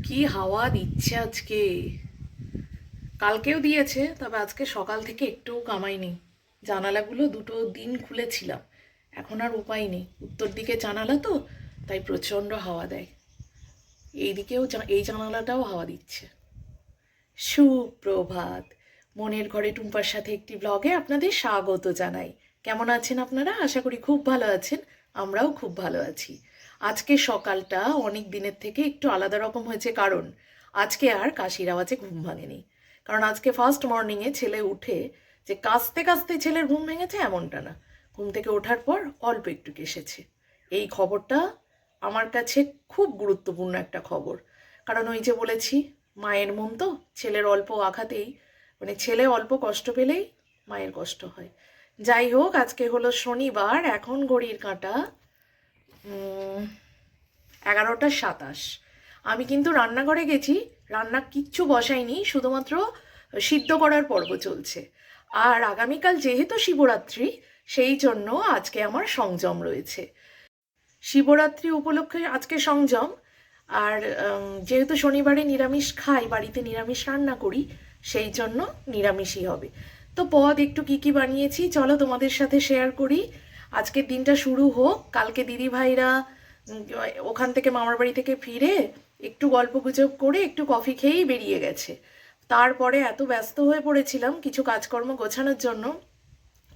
কি হাওয়া দিচ্ছে আজকে। কালকেও দিয়েছে, তবে আজকে সকাল থেকে একটুও কামাইনি। জানালাগুলো দুটো দিন খুলেছিলাম, এখন আর উপায় নেই, উত্তর দিকে জানালা তো, তাই প্রচণ্ড হাওয়া দেয়। এইদিকেও এই জানালাটাও হাওয়া দিচ্ছে। সুপ্রভাত। মনের ঘরে টুম্পার সাথে একটি ব্লগে আপনাদের স্বাগত জানাই। কেমন আছেন আপনারা? আশা করি খুব ভালো আছেন। আমরাও খুব ভালো আছি। আজকে সকালটা অনেক দিনের থেকে একটু আলাদা রকম হয়েছে, কারণ আজকে আর কাশির আওয়াজে ঘুম ভাঙেনি। কারণ আজকে ফার্স্ট মর্নিংয়ে ছেলে উঠে যে কাঁচতে কাঁচতে ছেলের ঘুম ভেঙেছে এমনটা না, ঘুম থেকে ওঠার পর অল্প একটু কেশেছে। এই খবরটা আমার কাছে খুব গুরুত্বপূর্ণ একটা খবর। কারণ ওই যে বলেছি, মায়ের মন তো, ছেলের অল্প আঘাতেই, মানে ছেলে অল্প কষ্ট পেলেই মায়ের কষ্ট হয়। যাই হোক, আজকে হলো শনিবার, এখন ঘড়ির কাঁটা 11:27। আমি কিন্তু রান্নাঘরে গেছি, রান্না কিচ্ছু বসাইনি, শুধুমাত্র সিদ্ধ করার পর্ব চলছে। আর আগামীকাল যেহেতু শিবরাত্রি, সেই জন্য আজকে আমার সংযম রয়েছে। শিবরাত্রি উপলক্ষে আজকে সংযম। আর যেহেতু শনিবারে নিরামিষ খাই, বাড়িতে নিরামিষ রান্না করি, সেই জন্য নিরামিষই হবে। তো পদ একটু কী কী বানিয়েছি চলো তোমাদের সাথে শেয়ার করি। আজকের দিনটা শুরু হোক। কালকে দিদি ভাইরা ওখান থেকে মামার বাড়ি থেকে ফিরে একটু গল্পগুজব করে একটু কফি খেয়েই বেরিয়ে গেছে। তারপরে এত ব্যস্ত হয়ে পড়েছিলাম কিছু কাজকর্ম গোছানোর জন্য,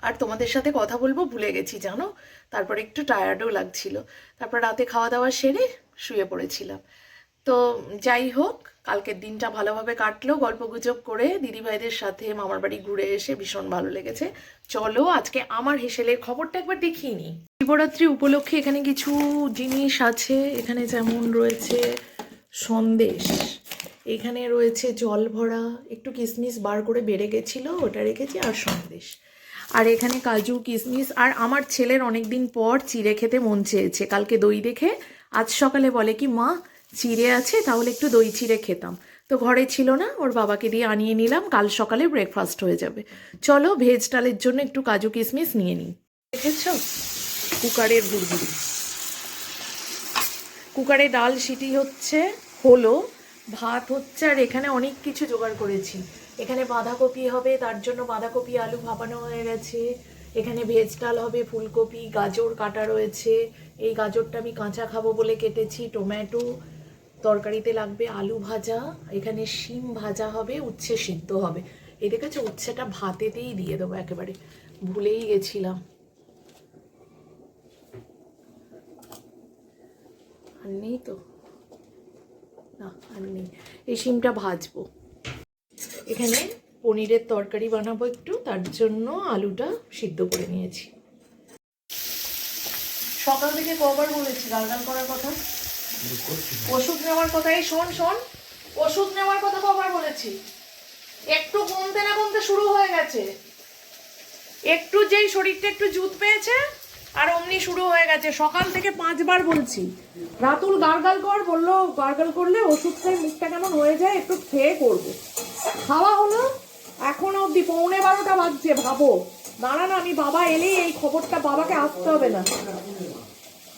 আর তোমাদের সাথে কথা বলবো ভুলে গেছি জানো। তারপর একটু টায়ার্ডও লাগছিল। তারপর রাতে খাওয়া দাওয়া সেরে শুয়ে পড়েছিলাম। তো যাই হোক, কালকের দিনটা ভালোভাবে কাটলো গল্পগুজব করে, দিদিভাইদের সাথে মামার বাড়ি ঘুরে এসে ভীষণ ভালো লেগেছে। চলো আজকে আমার হেসেলের খবরটা একবার দেখিয়ে নিই। শিবরাত্রি উপলক্ষে এখানে কিছু জিনিস আছে। এখানে যেমন রয়েছে সন্দেশ, এখানে রয়েছে জল ভরা, একটু কিশমিশ বার করে বেড়ে গেছিলো ওটা রেখেছি, আর সন্দেশ। আর এখানে কাজু কিশমিশ। আর আমার ছেলের অনেক দিন পর চিড়ে খেতে মন চেয়েছে, কালকে দই দেখে আজ সকালে বলে কি, মা চিড়ে আছে, তাহলে একটু দই চিড়ে খেতাম। তো ঘরে ছিল না, ওর বাবাকে দিয়ে আনিয়ে নিলাম, কাল সকালে ব্রেকফাস্ট হয়ে যাবে। চলো ভেজ ডালের জন্য একটু কাজু কিশমিশ নিয়ে নিই। দেখেছ কুকারের গুড়গুড়ি, কুকারে ডাল সিটি হচ্ছে, হলো, ভাত হচ্ছে। আর এখানে অনেক কিছু জোগাড় করেছি। এখানে বাঁধাকপি হবে, তার জন্য বাঁধাকপি আলু ভাপানো হয়ে গেছে। এখানে ভেজ ডাল হবে, ফুলকপি গাজর কাটা রয়েছে। এই গাজরটা আমি কাঁচা খাবো বলে কেটেছি। টমেটো, তরকারিতে লাগবে আলু ভাজা, এখানে শিম ভাজা হবে, উচ্ছে সিদ্ধ হবে। এই দেখেছো, উচ্ছেটা ভাতেতেই দিয়ে দেবো একেবারে, ভুলেই গেছিলাম। আর নেই তো, না আর নেই। এই শিমটা ভাজবো। এখানে পনিরের তরকারি বানাবো একটু, তার জন্য আলুটা সিদ্ধ করে নিয়েছি। সকাল থেকে কবার বলেছি গালগাল করার কথা, ওষুধ নেওয়ার কথা। এই শোন শোন, ওষুধ নেওয়ার কথা কবার বলেছি। একটু কমতে না কমতে শুরু হয়ে গেছে। একটু যেই শরীরটা একটু জুত পেয়েছে আর অমনি শুরু হয়ে গেছে। সকাল থেকে 5বার বলছি, রাতুল গার্গাল কর, বললো গার্গাল করলে ওষুধ খেয়ে মুখটা কেমন হয়ে যায়, একটু খেয়ে করবো। খাওয়া হলো, এখন অবধি 11:15 বাজছে। ভাবো, দাঁড়া না, আমি বাবা এলেই এই খবরটা, বাবাকে আসতে হবে না,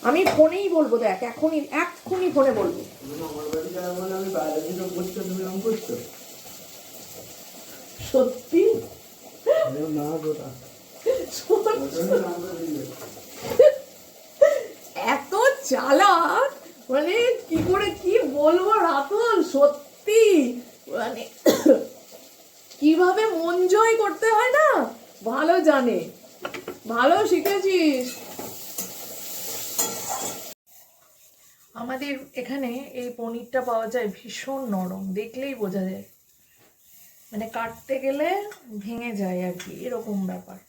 আমি ফোনেই বলবো। দেখ এখনই এক্ষুনি ফোনে বলবো। সত্যি এত চালাক, মানে কি করে কি বলবো রাতুল, সত্যি মানে কিভাবে মন জয় করতে হয় না, ভালো জানে, ভালো শিখেছিস। আমাদের এখানে এই পনিরটা পাওয়া যায়, ভীষণ নরম, দেখলেই বোঝা যায়, মানে কাটতে গেলে ভেঙে যায় আর কি, এরকম ব্যাপার,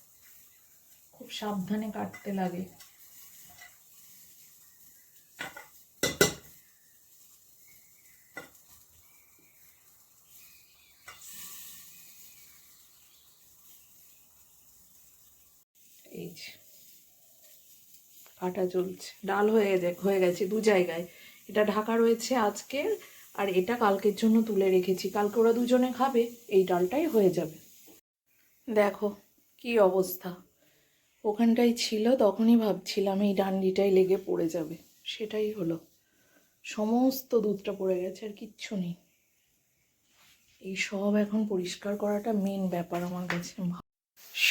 খুব সাবধানে কাটতে লাগে। এই যে কাটা চলছে, ডাল হয়ে গেছে 2 জায়গায়। এটা ঢাকা রয়েছে আজকের, আর এটা কালকের জন্য তুলে রেখেছি, কালকে ওরা দুজনে খাবে, এই ডালটাই হয়ে যাবে। দেখো কি অবস্থা, ওখানটাই ছিল, তখনই ভাবছিলাম এই ডান্ডিটাই লেগে পড়ে যাবে, সেটাই হলো। সমস্ত দুধটা পড়ে গেছে, আর কিচ্ছু নেই। এই সব এখন পরিষ্কার করাটা মেন ব্যাপার আমার কাছে।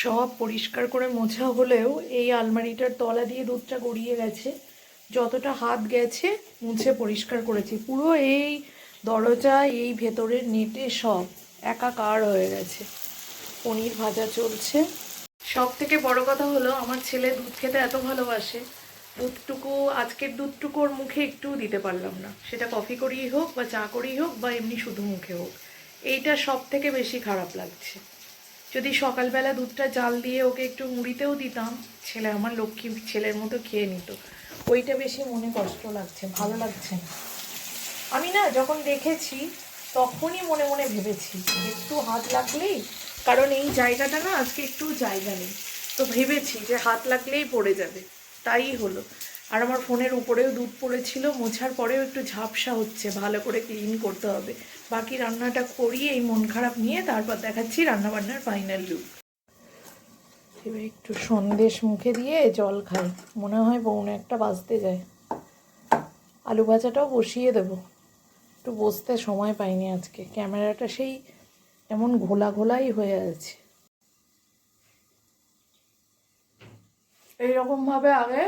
সব পরিষ্কার করে মোছা হলেও এই আলমারিটার তলা দিয়ে দুধটা গড়িয়ে গেছে। যতটা হাত গেছে মুছে পরিষ্কার করেছি। পুরো এই দরজা, এই ভেতরের নেটে সব একাকার হয়ে গেছে। পনির ভাজা চলছে। সব থেকে বড় কথা হলো, আমার ছেলে দুধ খেতে এত ভালোবাসে, দুধটুকু, আজকের দুধটুকু ওর মুখে একটুও দিতে পারলাম না। সেটা কফি করেই হোক বা চা করেই হোক বা এমনি শুধু মুখে হোক। এইটা সব থেকে বেশি খারাপ লাগছে। যদি সকালবেলা দুধটা জাল দিয়ে ওকে একটু মুড়িতেও দিতাম, ছেলে আমার লক্ষ্মী ছেলের মতো খেয়ে নিত। ওইটা বেশি মনে কষ্ট লাগছে, ভালো লাগছে না। আমি না যখন দেখেছি তখনই মনে মনে ভেবেছি একটু হাত লাগলেই, কারণ এই জায়গাটা না আজকে একটু জায়গা নেই, তো ভেবেছি যে হাত লাগলেই পড়ে যাবে, তাই হলো। আর আমার ফোনের উপরেও দুধ পড়েছিল, মোছার পরেও একটু ঝাপসা হচ্ছে, ভালো করে ক্লিন করতে হবে। বাকি রান্নাটা করিয়ে এই মন খারাপ নিয়ে তারপর দেখাচ্ছি রান্নাবান্নার ফাইনাল লুক। এবার একটু সন্দেশ মুখে দিয়ে জল খাই, মনে হয় 1:45 বাজতে যায়। আলু ভাজাটাও বসিয়ে দেবো, একটু বসতে সময় পাইনি আজকে। ক্যামেরাটা সেই এমন ঘোলা ঘোলাই হয়ে আছে। এইরকমভাবে আগে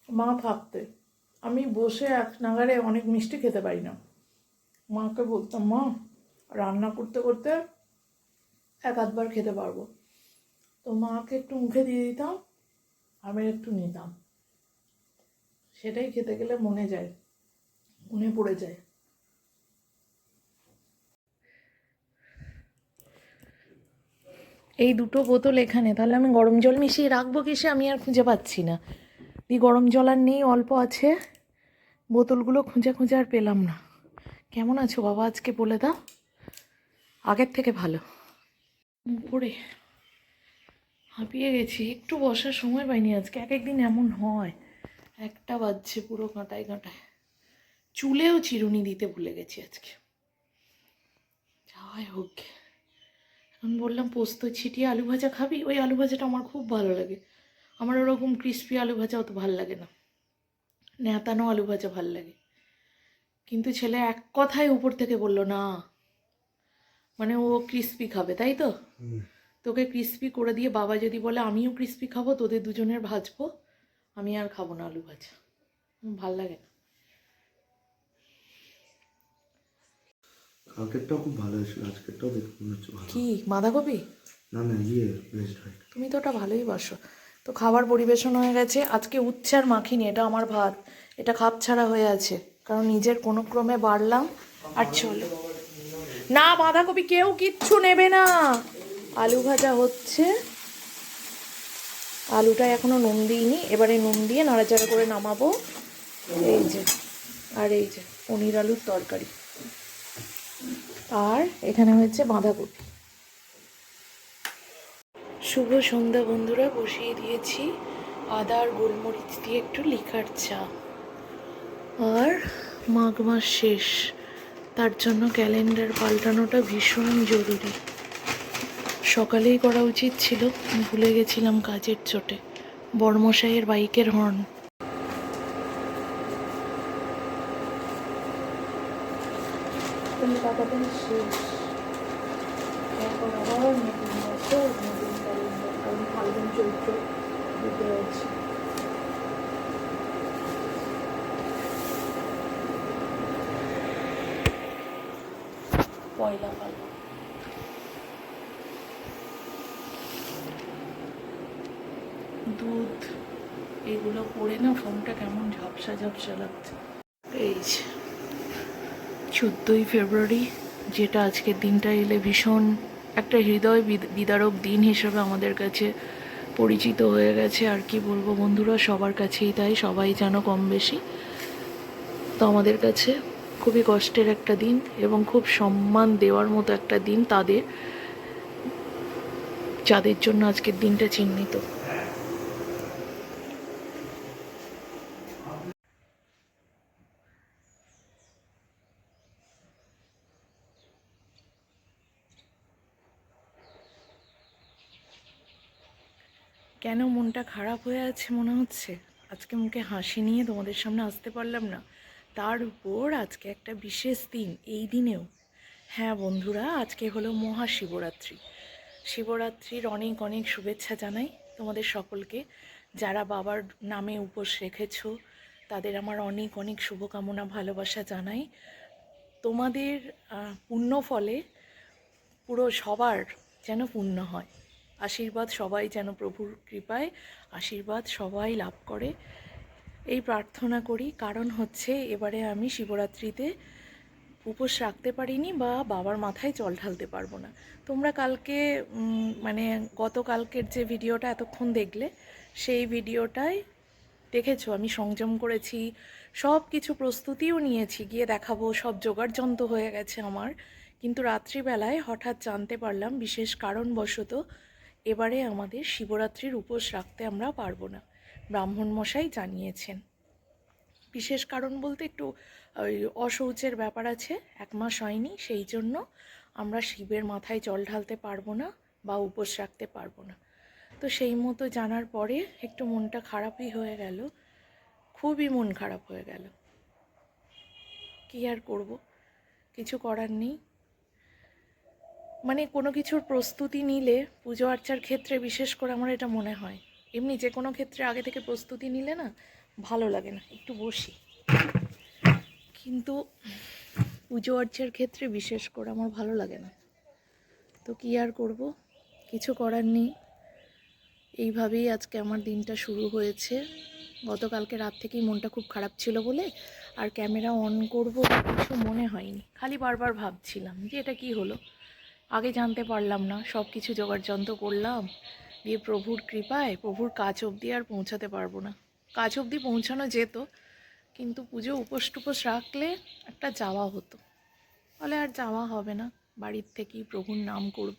মা থাকতে আমি বসে এক নাগারে অনেক মিষ্টি খেতে পারি না। মাকে বলতাম, মা রান্না করতে করতে 1-8বার খেতে পারবো, তো মাকে একটু মুখে দিয়ে দিতাম, আমি একটু নিতাম। সেটাই খেতে গেলে মনে যায়, মনে পড়ে যায়। এই দুটো বোতল এখানে, তাহলে আমি গরম জল মিশিয়ে রাখবো কিসে, আমি আর খুঁজে পাচ্ছি না। এই গরম জল আর নেই, অল্প আছে। বোতলগুলো খুঁজে খুঁজে আর পেলাম না। কেমন আছো বাবা আজকে বলে দাও? আগের থেকে ভালো। উপরে হাঁপিয়ে গেছি, একটু বসার সময় পাইনি আজকে। এক একদিন এমন হয়, 1টা বাজছে পুরো কাঁটায় কাঁটায়। চুলেও চিরুনি দিতে ভুলে গেছি আজকে। যাই হোক, এখন বললাম পোস্ত ছিটিয়ে আলু ভাজা খাবি, ওই আলু ভাজাটা আমার খুব ভালো লাগে। আমার ওরকম ক্রিস্পি আলু ভাজা অত ভালো লাগে না, ন্যাতানো আলু ভাজা ভাল লাগে। কিন্তু ছেলে এক কথায় উপর থেকে বলল না, মানে ও ক্রিস্পি খাবে, তাই তো? তোকে ক্রিস্পি করে দিয়ে বাবা যদি বলে আমিও ক্রিস্পি খাবো, তোদের দুজনের ভাজবো, আমি আর খাবো না আলু ভাজা, ভাল লাগে না। কালকেরটাও খুব ভালো হয়েছিল, আজকেরটাও দেখতে মনে হচ্ছে ভালো। কি বাঁধাকপি? না না, ভেজ ফ্রাই। তুমি তো ওটা ভালোই বাসো। তো খাবার পরিবেশন হয়ে গেছে। আজকে উচ্ছে আর মাখিনি, এটা আমার ভাত। এটা খাপ ছাড়া হয়ে আছে, কারণ নিজের কোনো ক্রমে বাড়লাম। আর চলো না, বাঁধাকপি কেউ কিচ্ছু নেবে না। আলু ভাজা হচ্ছে, আলুটা এখনো নুন দিইনি, এবারে নুন দিয়ে নাড়াচাড়া করে নামাবো। এই যে, আর এই যে পনির আলুর তরকারি, আর এখানে হয়েছে বাঁধাকপি। শুভ সন্ধ্যা বন্ধুরা, বসিয়ে দিয়েছি আদা আর গোলমরিচ দিয়ে একটু লিকার চা। আর মাঘ মাস শেষ, তার জন্য ক্যালেন্ডার পাল্টানোটা ভীষণ জরুরি। সকালেই করা উচিত ছিল, ভুলে গেছিলাম কাজের চোটে। বড়মশাইয়ের বাইকের হর্ন। শেষ, এখন আবার নতুন বছর, নতুন ক্যালেন্ডার, কারণ ফাল্গুন চৈত্র দিতে হচ্ছে। পয়লা ফাল্গুন। দুধ এগুলো পড়ে না ফোনটা কেমন ঝাপসা ঝাপসা লাগছে। এই 14ই ফেব্রুয়ারি, যেটা আজকের দিনটা এলে ভীষণ একটা হৃদয় বিদারক দিন হিসেবে আমাদের কাছে পরিচিত হয়ে গেছে। আর কি বলবো বন্ধুরা, সবার কাছেই তাই, সবাই যেন কম বেশি। তো আমাদের কাছে খুবই কষ্টের একটা দিন এবং খুব সম্মান দেওয়ার মতো একটা দিন তাদের, যাদের জন্য আজকের দিনটা চিহ্নিত। কেন মনটা খারাপ হয়ে আছে মনে হচ্ছে? আজকে মুখে হাসি নিয়ে তোমাদের সামনে আসতে পারলাম না, তার উপর আজকে একটা বিশেষ দিন। এই দিনেও, হ্যাঁ বন্ধুরা, আজকে হলো মহাশিবরাত্রি। শিবরাত্রির অনেক অনেক শুভেচ্ছা জানাই তোমাদের সকলকে। যারা বাবার নামে উপোস রেখেছো তাদের আমার অনেক অনেক শুভকামনা, ভালোবাসা জানাই। তোমাদের পুণ্য ফলে পুরো সবার যেন পুণ্য হয়, আশীর্বাদ সবাই যেন প্রভুর কৃপায় আশীর্বাদ সবাই লাভ করে, এই প্রার্থনা করি। কারণ হচ্ছে এবারে আমি শিবরাত্রিতে উপোস রাখতে পারিনি বা বাবার মাথায় জল ঢালতে পারবো না। তোমরা কালকে মানে গতকালকের যে ভিডিওটা এতক্ষণ দেখলে, সেই ভিডিওটায় দেখেছো আমি সংযম করেছি, সব কিছু প্রস্তুতিও নিয়েছি, গিয়ে দেখাবো, সব জোগাড়যন্ত্র হয়ে গেছে আমার। কিন্তু রাত্রিবেলায় হঠাৎ জানতে পারলাম বিশেষ কারণবশত এবারে আমাদের শিবরাত্রির উপোস রাখতে আমরা পারবো না, ব্রাহ্মণ মশাই জানিয়েছেন। বিশেষ কারণ বলতে একটু ওই অশৌচের ব্যাপার আছে, 1 মাস হয়নি, সেই জন্য আমরা শিবের মাথায় জল ঢালতে পারবো না বা উপোস রাখতে পারবো না। তো সেই মতো জানার পরে একটু মনটা খারাপই হয়ে গেল, খুবই মন খারাপ হয়ে গেল। কী আর করব, কিছু করার নেই। মানে কোনো কিছুর প্রস্তুতি নিলে, পুজো আর্চার ক্ষেত্রে বিশেষ করে আমার এটা মনে হয়, এমনি যে কোনো ক্ষেত্রে আগে থেকে প্রস্তুতি নিলে না ভালো লাগে না। একটু বসি। কিন্তু পুজো আর্চার ক্ষেত্রে বিশেষ করে আমার ভালো লাগে না। তো কী আর করব, কিছু করার নেই। এইভাবেই আজকে আমার দিনটা শুরু হয়েছে। গতকালকে রাত থেকেই মনটা খুব খারাপ ছিল বলে আর ক্যামেরা অন করব কিছু মনে হয়নি, খালি বারবার ভাবছিলাম যে এটা কি হলো, আগে জানতে পারলাম না। সব কিছু জোগাড়যন্ত্র করলাম, দিয়ে প্রভুর কৃপায় প্রভুর কাজ অবধি আর পৌঁছাতে পারবো না। কাজ অবধি পৌঁছানো যেত, কিন্তু পুজো উপোস টুপোস রাখলে একটা যাওয়া হতো, ফলে আর যাওয়া হবে না। বাড়ির থেকেই প্রভুর নাম করব,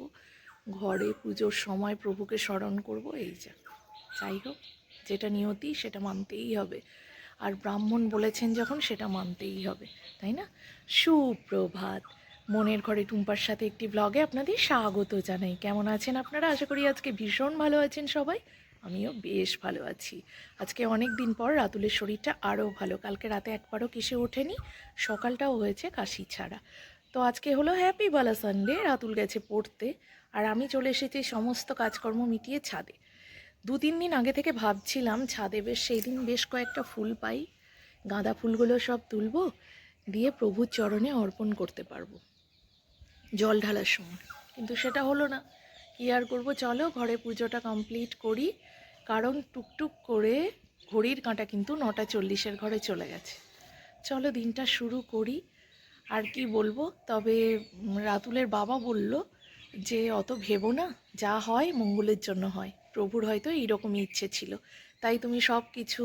ঘরে পুজোর সময় প্রভুকে স্মরণ করব, এই যা। যাই হোক, যেটা নিয়তি সেটা মানতেই হবে, আর ব্রাহ্মণ বলেছেন যখন সেটা মানতেই হবে, তাই না? সুপ্রভাত, মনের ঘরে টুম্পার সাথে একটি ব্লগে আপনাদের স্বাগত জানাই। কেমন আছেন আপনারা? আশা করি আজকে ভীষণ ভালো আছেন সবাই। আমিও বেশ ভালো আছি। আজকে অনেক দিন পর রাতুলের শরীরটা আরও ভালো, কালকে রাতে একবারও কেসে ওঠেনি, সকালটাও হয়েছে কাশি ছাড়া। তো আজকে হলো হ্যাপি বালা সানডে, রাতুল গেছে পড়তে, আর আমি চলে এসেছি সমস্ত কাজকর্ম মিটিয়ে ছাদে। 2-3 দিন আগে থেকে ভাবছিলাম ছাদে বেশ, সেই দিন বেশ কয়েকটা ফুল পাই, গাঁদা ফুলগুলো সব তুলবো, দিয়ে প্রভুর চরণে অর্পণ করতে পারবো জল ঢালার সময়, কিন্তু সেটা হলো না। কী আর করবো, চলো ঘরে পুজোটা কমপ্লিট করি। কারণ টুকটুক করে ঘড়ির কাঁটা কিন্তু 9:40 ঘরে চলে গেছে। চলো দিনটা শুরু করি। আর কি বলবো, তবে রাতুলের বাবা বলল যে অত ভেবো না, যা হয় মঙ্গলের জন্য হয়, প্রভুর হয়তো এইরকমই ইচ্ছে ছিল, তাই তুমি সব কিছু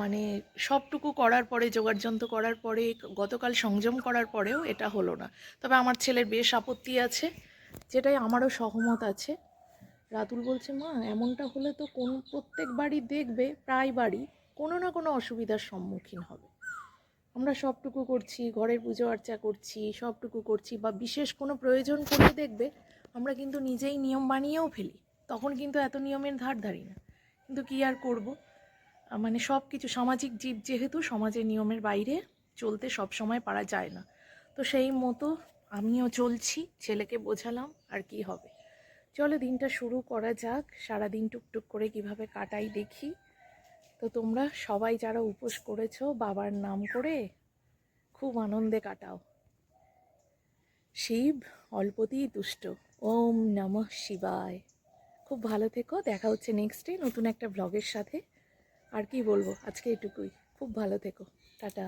মানে সবটুকু করার পরে, জোগাড়যন্ত্র করার পরে, গতকাল সংযম করার পরেও এটা হলো না। তবে আমার ছেলের বেশ আপত্তি আছে, যেটাই আমারও সহমত আছে। রাতুল বলছে, মা এমনটা হলে তো প্রত্যেক বাড়ি দেখবে, প্রায় বাড়ি কোনো না কোনো অসুবিধার সম্মুখীন হবে। আমরা সবটুকু করছি, ঘরের পুজো আর্চা করছি, সবটুকু করছি, বা বিশেষ কোনো প্রয়োজন করলে দেখবে আমরা কিন্তু নিজেই নিয়ম বানিয়েও ফেলি, তখন কিন্তু এত নিয়মের ধার ধারি না। কিন্তু কী আর করব, মানে সব কিছু সামাজিক জীব যেহেতু, সমাজের নিয়মের বাইরে চলতে সব সময় পারা যায় না। তো সেই মতো আমিও চলছি, ছেলেকে বোঝালাম, আর কি হবে। চলো দিনটা শুরু করা যাক, সারাদিন টুকটুক করে কিভাবে কাটাই দেখি। তো তোমরা সবাই যারা উপোস করেছো বাবার নাম করে খুব আনন্দে কাটাও। শিব অল্পতেই তুষ্ট। ওম নমঃ শিবায়। খুব ভালো থেকো, দেখা হচ্ছে নেক্সটে নতুন একটা ব্লগের সাথে। আর কি বলবো, আজকে এটুকুই। খুব ভালো থেকো, টাটা।